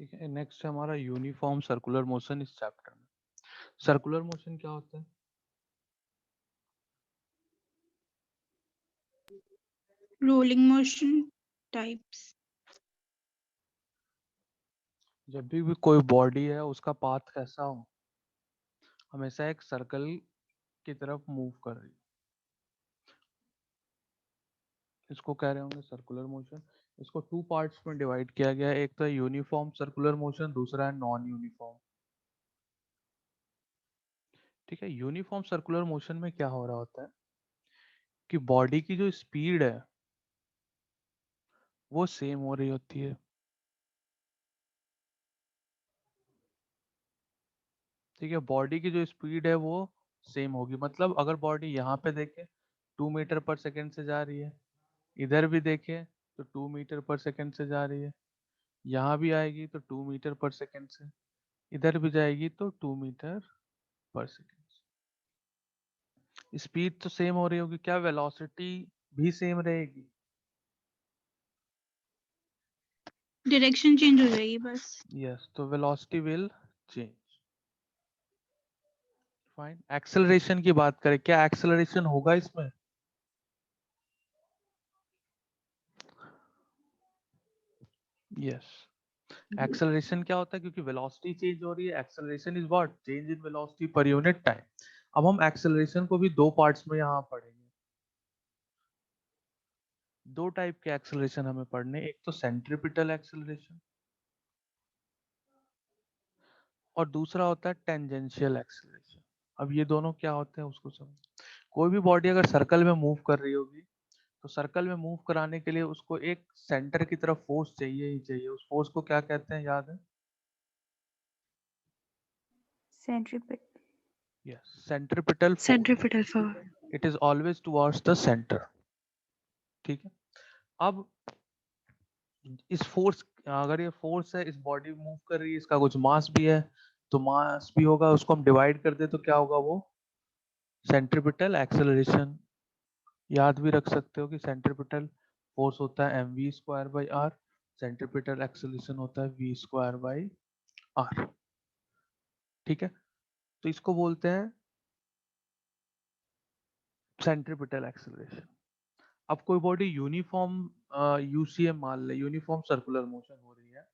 ठीक है, नेक्स्ट है हमारा यूनिफॉर्म सर्कुलर मोशन इस चैप्टर में। सर्कुलर मोशन क्या होता है? rolling motion types. जब भी कोई बॉडी है उसका पाथ कैसा हो, हमेशा एक सर्कल की तरफ मूव कर रही है, इसको कह रहे होंगे सर्कुलर मोशन। इसको टू पार्ट्स में डिवाइड किया गया है, एक तो यूनिफॉर्म सर्कुलर मोशन, दूसरा है नॉन यूनिफॉर्म। ठीक है, यूनिफॉर्म सर्कुलर मोशन में क्या हो रहा होता है कि बॉडी की जो स्पीड है वो सेम हो रही होती है। ठीक है, बॉडी की जो स्पीड है वो सेम होगी। मतलब अगर बॉडी यहाँ पे देखे 2 मीटर पर सेकेंड से जा रही है, इधर भी देखे तो 2 मीटर पर सेकेंड से जा रही है, यहाँ भी आएगी तो 2 मीटर पर सेकेंड से, इधर भी जाएगी तो 2 मीटर पर सेकेंड। स्पीड तो सेम हो रही होगी, क्या वेलोसिटी भी सेम रहेगी? Direction change हो जाएगी बस. यस, तो velocity will change. Fine, acceleration की बात करें, क्या एक्सेलरेशन होगा इसमें? यस, एक्सेलरेशन क्या होता है, क्योंकि वेलोसिटी चेंज हो रही है। Acceleration is what? Change in velocity per unit time. अब हम एक्सेलरेशन को भी दो पार्ट्स में यहाँ पढ़ेंगे। दो टाइप के एक्सेलरेशन हमें पढ़ने, एक तो सेंट्रीपिटल एक्सेलरेशन और दूसरा होता है टेंजेंशियल एक्सेलरेशन। अब ये दोनों क्या होते हैं उसको समझ। कोई भी बॉडी अगर सर्कल में मूव कर रही होगी तो सर्कल में मूव कराने के लिए उसको एक सेंटर की तरफ फोर्स चाहिए ही चाहिए। उस फोर्स को क्या कहते हैं, याद है? Centripetal. Yes, centripetal force. Centripetal force. It is always towards the centre. ठीक है, अब इस फोर्स, अगर ये फोर्स है, इस बॉडी मूव कर रही है, इसका कुछ मास भी है, तो मास भी होगा, उसको हम डिवाइड कर दे तो क्या होगा, वो सेंट्रीपिटल एक्सेलरेशन। याद भी रख सकते हो कि सेंट्रीपिटल फोर्स होता है mv²/r, सेंट्रीपिटल एक्सेलरेशन होता है v²/r। ठीक है, तो इसको बोलते हैं सेंट्रीपिटल एक्सेलरेशन। अब कोई बॉडी यूनिफॉर्म यूसीएम मान ले, यूनिफॉर्म सर्कुलर मोशन हो रही है,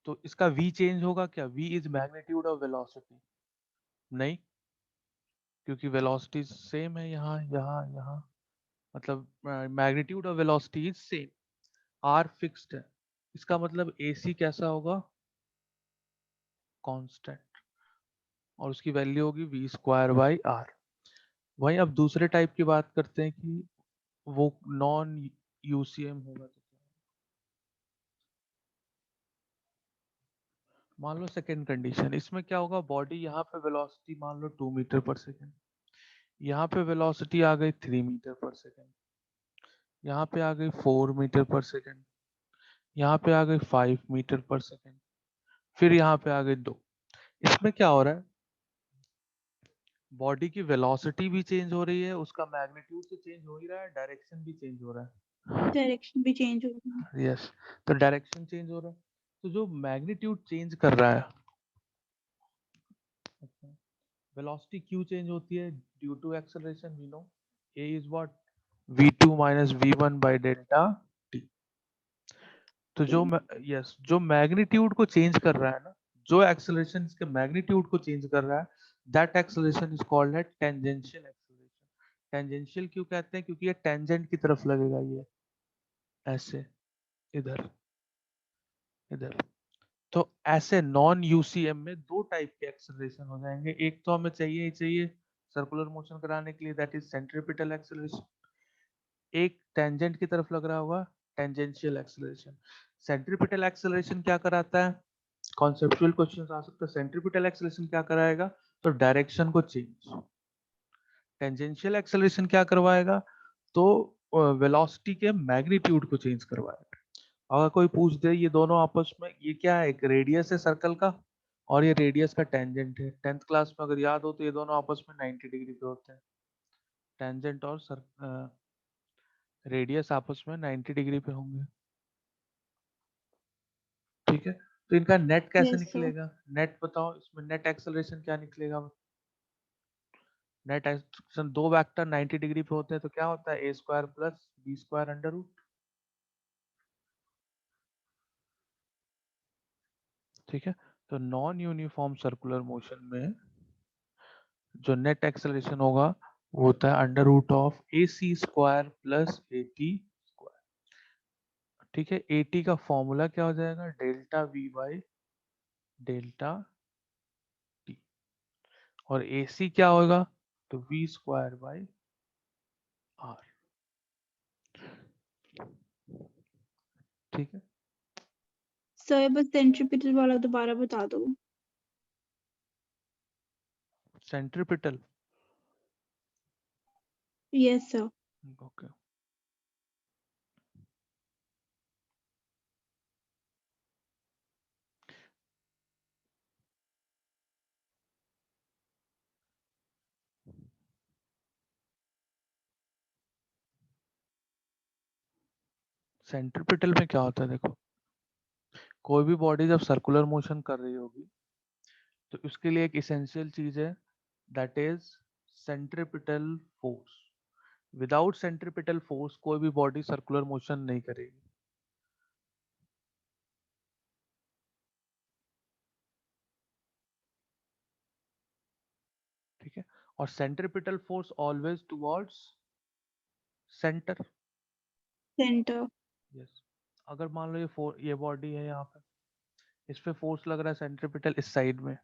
तो इसका v चेंज होगा क्या? v is magnitude of velocity. नहीं, क्योंकि वेलोसिटी सेम है, यहाँ यहाँ यहाँ, मतलब magnitude of velocity is same, r fixed है। इसका मतलब ac कैसा होगा? कांस्टेंट, और उसकी वैल्यू होगी v²/r। वहीं अब दूसरे टाइप की बात करते हैं कि वो नॉन यूसीएम होगा तो क्या? मान लो सेकेंड कंडीशन, इसमें क्या होगा, बॉडी यहाँ पे वेलोसिटी मान लो 2 मीटर पर सेकेंड, यहाँ पे वेलोसिटी आ गई 3 मीटर पर सेकेंड, यहाँ पे आ गई 4 मीटर पर सेकेंड, यहाँ पे आ गई 5 मीटर पर सेकेंड, फिर यहाँ पे आ गई 2। इसमें क्या हो रहा है, बॉडी की वेलोसिटी भी चेंज हो रही है, उसका मैग्नीट्यूड तो चेंज हो ही रहा है, डायरेक्शन भी चेंज हो रहा है। Direction भी change हो रही है. यस, तो डायरेक्शन चेंज हो रहा है, तो जो मैग्नीट्यूड चेंज कर रहा है, वेलोसिटी क्यों चेंज होती है? Due to acceleration. We know a is what? v2 minus v1 by delta t। तो जो यस, जो मैग्नीट्यूड को चेंज कर रहा है ना, जो एक्सेलरेशन इसके मैग्नीट्यूड को चेंज कर रहा है, दैट एक्सेलरेशन इज कॉल्ड है टेंजेंशियल एक्सेलरेशन। टेंजेंशियल क्यों कहते हैं? क्योंकि ये टेंजेंट की तरफ लगेगा, ये ऐसे, इधर, इधर। तो ऐसे नॉन यूसीएम में दो टाइप के एक्सेलरेशन हो जाएंगे। एक तो हमें चाहिए ही चाहिए सर्कुलर मोशन कराने के लिए, दैट इज सेंट्रीपिटल एक्सेलरेशन। एक टेंजेंट की तरफ लग रहा होगा, टेंजेंशियल एक्सेलरेशन। सेंट्रीपिटल एक्सेलरेशन क्या कराता है? कॉन्सेप्चुअल क्वेश्चंस आ सकते हैं। सेंट्रीपिटल एक्सेलरेशन क्या कराएगा? तो डायरेक्शन को चेंज। टेंजेंशियल एक्सेलरेशन क्या करवाएगा? तो वेलोसिटी के मैग्नीट्यूड को चेंज करवाएगा। अगर कोई पूछ दे ये दोनों आपस में, ये क्या है, एक रेडियस है सर्कल का और ये रेडियस का टेंजेंट है, 10th क्लास में अगर याद हो तो ये दोनों आपस में 90 डिग्री पे होते हैं। टेंजेंट और रेडियस आपस में 90 डिग्री पे होंगे। ठीक है, तो इनका नेट कैसे Yes, sir. निकलेगा? नेट बताओ, इसमें नेट एक्सेलरेशन क्या निकलेगा? नेट एक्सेलरेशन दो वेक्टर 90 डिग्री पे होते हैं तो क्या होता है? a square plus b square under root. ठीक है, तो नॉन यूनिफॉर्म सर्कुलर मोशन में जो नेट एक्सेलरेशन होगा वो होता है under root of A C square plus A T square. ठीक है, ए टी का फॉर्मूला क्या हो जाएगा? Delta V by delta T. और ए सी क्या होगा? तो वी स्क्वायर बाई आर। ठीक है, Sir, बस centripetal वाला दोबारा बता दो. Centripetal. Yes, sir. Okay, centripetal में क्या होता है? देखो, कोई भी बॉडी जब सर्कुलर मोशन कर रही होगी तो उसके लिए एक इसेंशियल चीज है, that is centripetal force. Without centripetal force कोई भी बॉडी सर्कुलर मोशन नहीं करेगी। ठीक है, और centripetal force always towards centre. Center. Yes, अगर मान लो ये बॉडी है यहाँ पे, इस पे फोर्स लग रहा है सेंट्रीपिटल इस साइड में।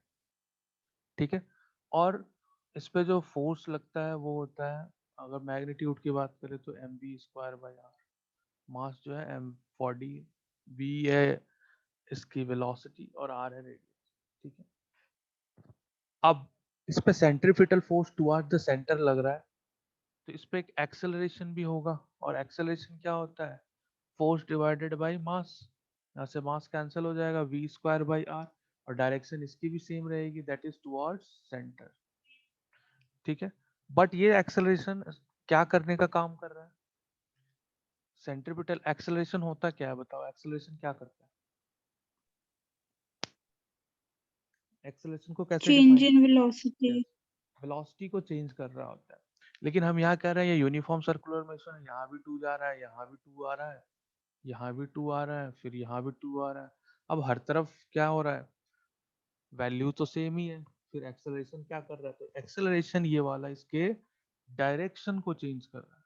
ठीक है, और इस पे जो फोर्स लगता है वो होता है, अगर मैग्नीट्यूड की बात करें तो M B square by R. Mass जो है एम बॉडी, वी है इसकी वेलोसिटी और आर है रेडियस। ठीक है, अब इस पे centripetal force toward the centre लग रहा है तो इस पे एक एक्सेलरेशन भी होगा। और एक्सेलरेशन क्या होता है? Force divided by mass. यहाँ से मास कैंसिल हो जाएगा, वी स्क्वायर बाई आर। और डायरेक्शन इसकी भी सेम रहेगी, दैट इज टुवर्ड्स सेंटर। ठीक है, बट ये एक्सेलरेशन क्या करने का काम कर रहा है? सेंट्रीपिटल एक्सेलरेशन होता क्या है बताओ? एक्सेलरेशन क्या करता है? एक्सेलरेशन को कैसे Change define? in velocity. Velocity को चेंज कर रहा होता है। लेकिन हम यहाँ कह रहे हैं ये यूनिफॉर्म सर्कुलर मोशन है, यहाँ भी टू जा रहा है, यहाँ भी टू आ रहा है, यहाँ भी टू आ रहा है, फिर यहाँ भी टू आ रहा है। अब हर तरफ क्या हो रहा है? वैल्यू तो सेम ही है। फिर एक्सेलरेशन क्या कर रहा है? तो एक्सेलरेशन ये वाला इसके डायरेक्शन को चेंज कर रहा है,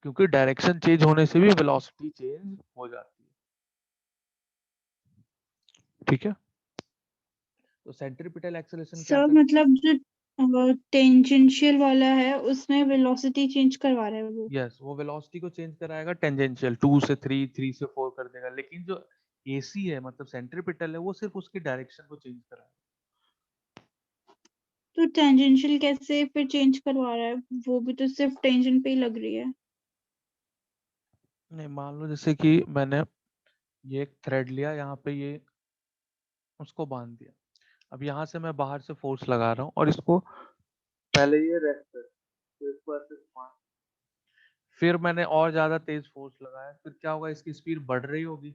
क्योंकि डायरेक्शन चेंज होने से भी वेलोसिटी चेंज हो जाती है। ठीक है, तो सेंट्रीपिटल एक्सेलरेशन क्या Sir, कर? मतलब जो टेंजेंशियल वाला है उसमें वेलोसिटी चेंज करवा रहा है वो. यस, वो वेलोसिटी को चेंज कराएगा टेंजेंशियल, 2 से 3, 3 से 4 कर देगा। लेकिन जो एसी है मतलब सेंट्रीपिटल है, वो सिर्फ उसकी डायरेक्शन को चेंज कराएगा। तो टेंजेंशियल कैसे फिर चेंज करवा रहा है? वो भी तो सिर्फ टेंजेंट पे ही लग रही है. नहीं, मान लो जैसे कि मैंने ये एक थ्रेड लिया, यहाँ पे ये उसको बांध दिया। अब यहाँ से मैं बाहर से फोर्स लगा रहा हूँ और इसको पहले ये रेस्ट है, फिर इसको ऐसे घुमा, फिर मैंने और ज्यादा तेज फोर्स लगाया, फिर क्या होगा? इसकी स्पीड बढ़ रही होगी।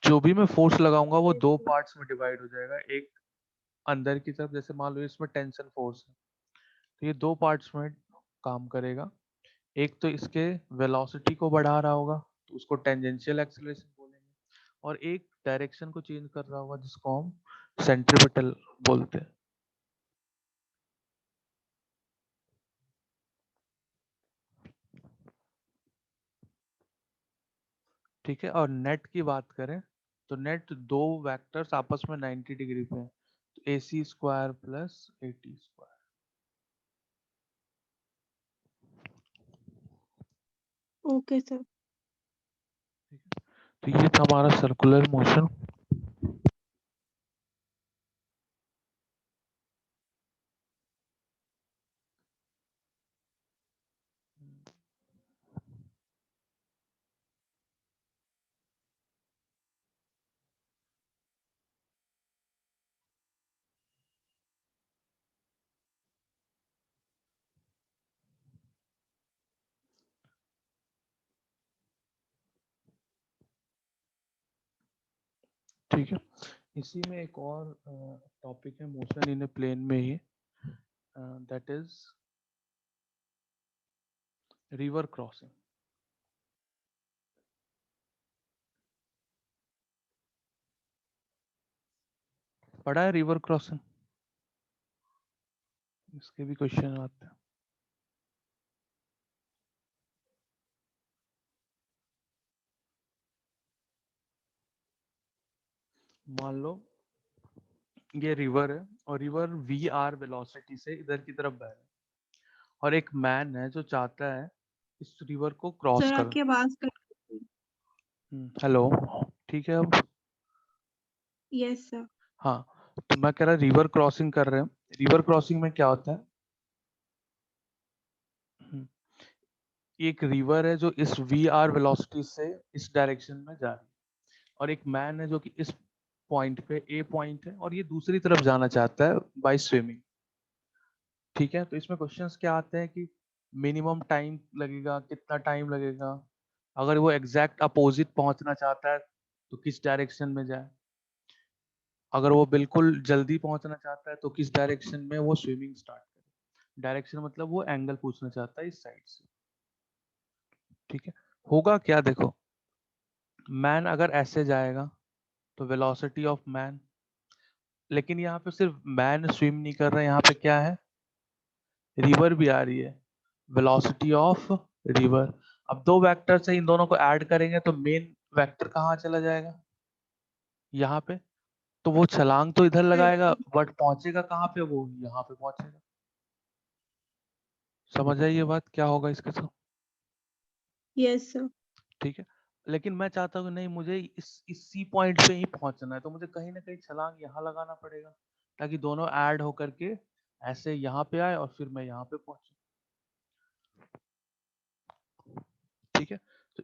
जो भी मैं फोर्स लगाऊंगा वो दो पार्ट्स में डिवाइड हो जाएगा। एक अंदर की तरफ, जैसे मान लो इसमें टेंशन फोर्स है तो ये दो पार्ट्स में काम करेगा। एक तो इसके वेलोसिटी को बढ़ा रहा होगा तो उसको टेंजेंशियल एक्सेलरेशन बोलेंगे, और एक डायरेक्शन को चेंज कर रहा होगा जिसको हम सेंट्रीपिटल बोलते हैं। ठीक है, और नेट की बात करें तो नेट दो वेक्टर्स आपस में 90 डिग्री पे हैं, तो A C square plus A T square. Okay sir. तो ये था हमारा सर्कुलर मोशन। ठीक है, इसी में एक और टॉपिक है मोशन इन ए प्लेन में ही, दैट इज रिवर क्रॉसिंग। पढ़ा है रिवर क्रॉसिंग? इसके भी क्वेश्चन आते हैं। मान लो ये रिवर है और रिवर वी आर वेलोसिटी से इधर की तरफ बह रहा है, और एक मैन है जो चाहता है इस रिवर को क्रॉस सर कर। आपकी आवाज कट रही है। हेलो, ठीक है अब? Yes sir. हाँ, तो मैं कह रहा रिवर क्रॉसिंग कर रहे हैं। रिवर क्रॉसिंग में क्या होता है, एक रिवर है जो इस वी आर वेलोसिटी से इस डायरेक्शन में जा रही है, और एक मैन है जो कि इस पॉइंट पे ए पॉइंट है और ये दूसरी तरफ जाना चाहता है बाय स्विमिंग। ठीक है, तो इसमें क्वेश्चंस क्या आते हैं कि मिनिमम टाइम लगेगा, कितना टाइम लगेगा, अगर वो एग्जैक्ट अपोजिट पहुंचना चाहता है तो किस डायरेक्शन में जाए, अगर वो बिल्कुल जल्दी पहुंचना चाहता है तो किस डायरेक्शन में वो स्विमिंग स्टार्ट करे। डायरेक्शन मतलब वो एंगल पूछना चाहता है इस साइड से। ठीक है, होगा क्या देखो, मैन अगर ऐसे जाएगा तो वेलोसिटी ऑफ मैन, लेकिन यहाँ पे सिर्फ मैन स्विम नहीं कर रहा है, यहाँ पे क्या है, रिवर भी आ रही है, वेलोसिटी ऑफ रिवर। अब दो वेक्टर से इन दोनों को ऐड करेंगे तो मेन वेक्टर कहाँ चला जाएगा, यहाँ पे। तो वो छलांग तो इधर लगाएगा बट पहुंचेगा कहाँ पे, वो यहाँ पे पहुंचेगा। समझ आई ये बात, क्या होगा इसके साथ? Yes sir. ठीक है, लेकिन मैं चाहता हूँ कि नहीं, मुझे इसी पॉइंट पे ही पहुंचना है, तो मुझे कहीं ना कहीं छलांग यहाँ लगाना पड़ेगा ताकि दोनों ऐड होकर के ऐसे यहाँ पे आए और फिर मैं यहाँ पे पहुंचू। ठीक है, तो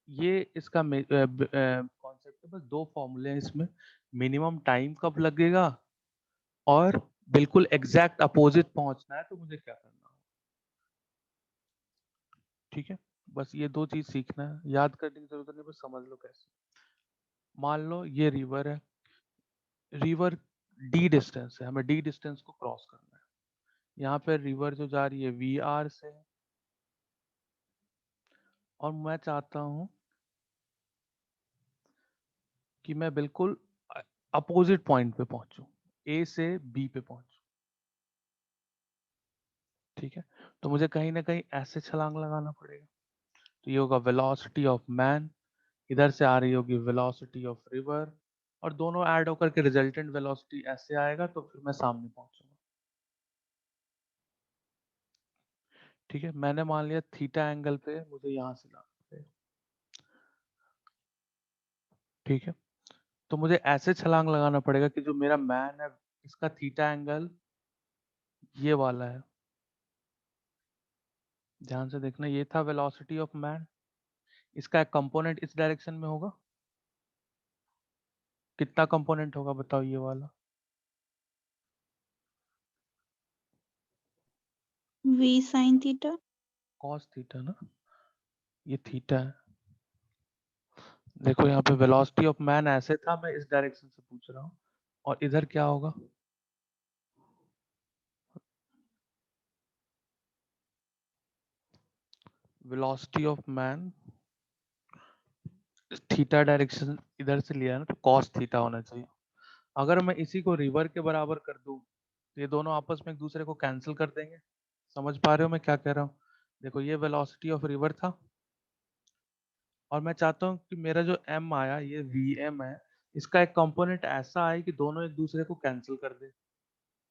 ये इसका कॉन्सेप्ट है, बस दो फॉर्मूले हैं इसमें, मिनिमम टाइम कब लगेगा और बिल्कुल एग्जैक्ट अपोजिट पहुंचना है तो मुझे क्या करना है। ठीक है, बस ये दो चीज सीखना है, याद करने की जरूरत नहीं, बस समझ लो कैसे। मान लो ये रिवर है, रिवर डी डिस्टेंस है, हमें डी डिस्टेंस को क्रॉस करना है। यहाँ पे रिवर जो जा रही है वी आर से, और मैं चाहता हूँ कि मैं बिल्कुल अपोजिट पॉइंट पे पहुंचूं, ए से बी पे पहुंचूं। ठीक है, तो मुझे कहीं ना कहीं ऐसे छलांग लगाना पड़ेगा। तो ये होगा वेलोसिटी ऑफ मैन, इधर से आ रही होगी वेलोसिटी ऑफ रिवर, और दोनों ऐड होकर के रिजल्टेंट वेलोसिटी ऐसे आएगा, तो फिर मैं सामने पहुंचूंगा। ठीक है, मैंने मान लिया थीटा एंगल पे मुझे यहाँ से लाना है। ठीक है, तो मुझे ऐसे छलांग लगाना पड़ेगा कि जो मेरा मैन है इसका थीटा एंगल ये वाला है। ध्यान से देखना, ये था वेलोसिटी ऑफ मैन, इसका एक कंपोनेंट इस डायरेक्शन में होगा, कितना कंपोनेंट होगा बताओ, ये वाला V sine theta. Cos theta ना, ये थीटा है। देखो यहाँ पे वेलोसिटी ऑफ मैन ऐसे था, मैं इस डायरेक्शन से पूछ रहा हूँ, और इधर क्या होगा, velocity of man theta direction इधर से लिया है ना, तो कॉस थीटा होना चाहिए। अगर मैं इसी को रिवर के बराबर कर दूं तो ये दोनों आपस में एक दूसरे को कैंसिल कर देंगे। समझ पा रहे हो मैं क्या कह रहा हूँ? देखो ये वेलोसिटी ऑफ रिवर था, और मैं चाहता हूँ कि मेरा जो m आया ये vm है, इसका एक कंपोनेंट ऐसा आए कि दोनों एक दूसरे को कैंसिल कर दे,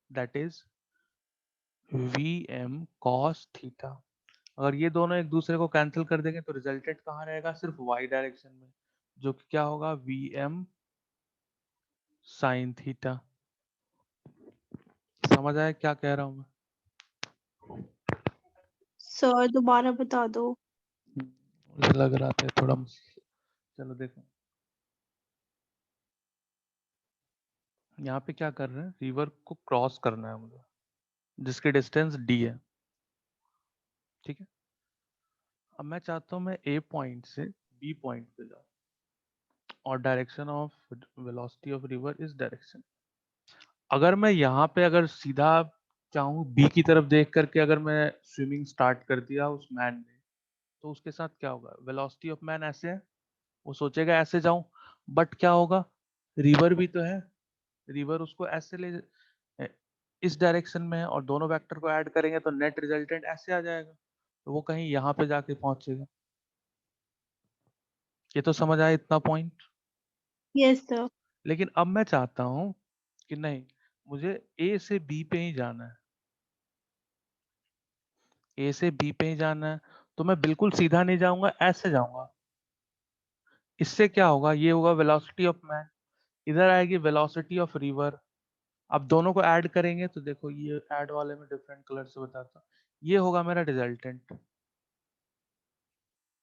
that is vm cos theta. अगर ये दोनों एक दूसरे को कैंसिल कर देंगे तो रिजल्टेंट कहाँ रहेगा, सिर्फ y डायरेक्शन में, जो कि क्या होगा, vm sin थीटा। समझ आया क्या कह रहा हूँ मैं? सर दोबारा बता दो। मुझे लग रहा था थोड़ा चलो देखो, यहाँ पे क्या कर रहे हैं, रिवर को क्रॉस करना है मुझे, जिसकी डिस्टेंस d है। ठीक है, अब मैं चाहता हूँ मैं A पॉइंट से B पॉइंट पे जाऊँ, और direction of velocity of river is direction. अगर मैं यहाँ पे अगर सीधा चाहूँ बी की तरफ देख करके अगर मैं स्विमिंग स्टार्ट कर दिया उस मैन ने, तो उसके साथ क्या होगा? वेलोसिटी ऑफ मैन ऐसे है, वो सोचेगा ऐसे जाऊं, बट क्या होगा? रिवर भी तो है, रिवर उसको ऐसे ले इस डायरेक्शन में है और दोनों वेक्टर को ऐड करेंगे तो नेट रिजल्टेंट ऐसे आ जाएगा, तो वो कहीं यहाँ पे जाके पहुंचेगा। ये तो समझ आया इतना पॉइंट। Yes sir. लेकिन अब मैं चाहता हूं कि नहीं, मुझे ए से बी पे ही जाना है, ए से बी पे ही जाना है, तो मैं बिल्कुल सीधा नहीं जाऊंगा, ऐसे जाऊंगा। इससे क्या होगा? ये होगा वेलोसिटी ऑफ मैन, इधर आएगी वेलोसिटी ऑफ रिवर। अब दोनों को ऐड करेंगे तो देखो, ये ऐड वाले में डिफरेंट कलर से बताता हूँ, ये होगा मेरा रिजल्टेंट।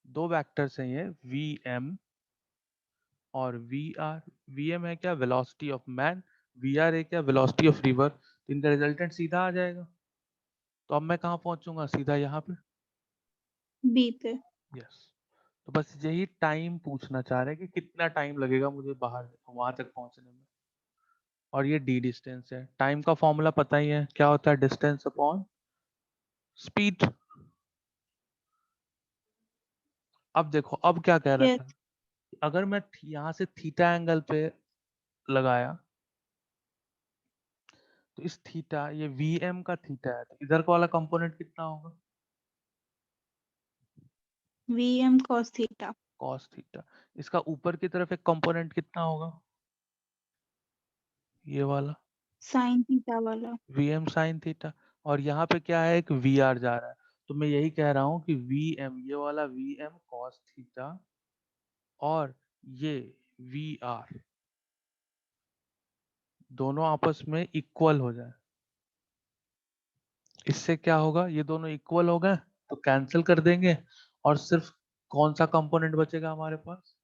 दो वेक्टर्स हैं ये, वी एम और वी आर। वी एम है क्या? Velocity of man. V R है क्या? Velocity of river. तो इनका रिजल्टेंट सीधा आ जाएगा। तो अब मैं कहाँ पहुंचूंगा? सीधा यहाँ पे। बी पे। यस। तो बस यही टाइम पूछना चाह रहे हैं कि कितना टाइम लगेगा मुझे बाहर वहां तक पहुंचने में। और ये डी डिस्टेंस है। टाइम का फॉर्मूला पता ही है, क्या होता है? Distance upon speed. अब देखो, अब क्या कह रहा यस। था? अगर मैं यहाँ से थीटा एंगल पे लगाया, तो इस थीटा, ये वी एम का थीटा है, तो इधर का वाला कंपोनेंट कितना होगा? V M cos theta. Cos theta. इसका ऊपर की तरफ एक कंपोनेंट कितना होगा? ये वाला साइन थीटा वाला। V M sine theta. और यहाँ पे क्या है? एक वी आर जा रहा है, तो मैं यही कह रहा हूँ कि वी एम, ये वाला वी एम कॉस थीटा और ये वी आर दोनों आपस में इक्वल हो जाए। इससे क्या होगा? ये दोनों इक्वल हो गए तो कैंसिल कर देंगे, और सिर्फ कौन सा कंपोनेंट बचेगा हमारे पास?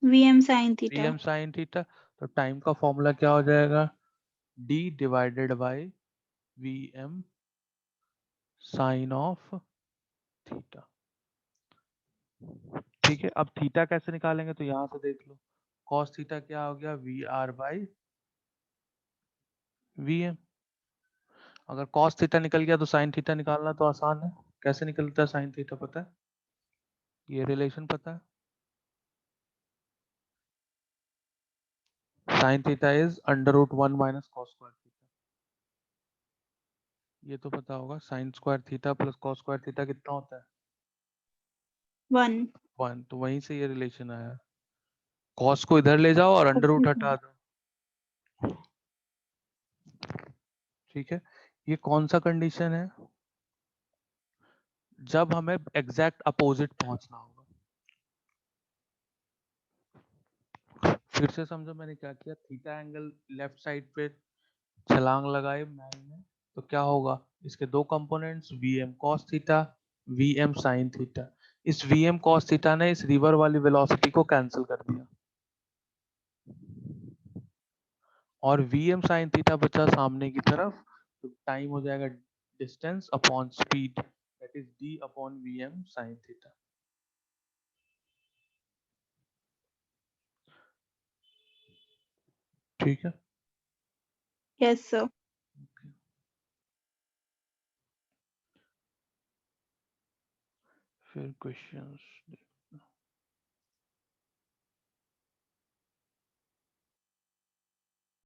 V M sine V theta. M sine theta. तो टाइम का फॉर्मूला क्या हो जाएगा? D divided by V M sine of theta. ठीक है, अब थीटा कैसे निकालेंगे? तो यहां से देख लो, कॉस थीटा क्या हो गया? V R by V M. अगर कॉस थीटा निकल गया तो साइन थीटा निकालना तो आसान है। कैसे निकलता है साइन थीटा? पता है? ये रिलेशन पता है? Sine theta is under root 1 minus cos square theta. ये तो पता होगा, sine square theta plus cos square theta कितना होता है? 1। 1। तो वहीं से ये रिलेशन आया। कॉस को इधर ले जाओ और अंडर रूट हटा दो। ठीक है, ये कौन सा कंडीशन है? जब हमें एग्जैक्ट अपोजिट पहुंचना होगा। फिर से समझो मैंने क्या किया। थीटा एंगल लेफ्ट साइड पे छलांग लगाए मैन ने, तो क्या होगा? इसके दो components, V M cos theta, V M sine theta. इस वी एम कॉस थीटा ने इस रिवर वाली वेलोसिटी को कैंसिल कर दिया, और वी एम साइन थीटा बचा सामने की तरफ। तो टाइम हो जाएगा distance upon speed, that is D upon V M sine theta. ठीक है। Yes sir. फिर क्वेश्चंस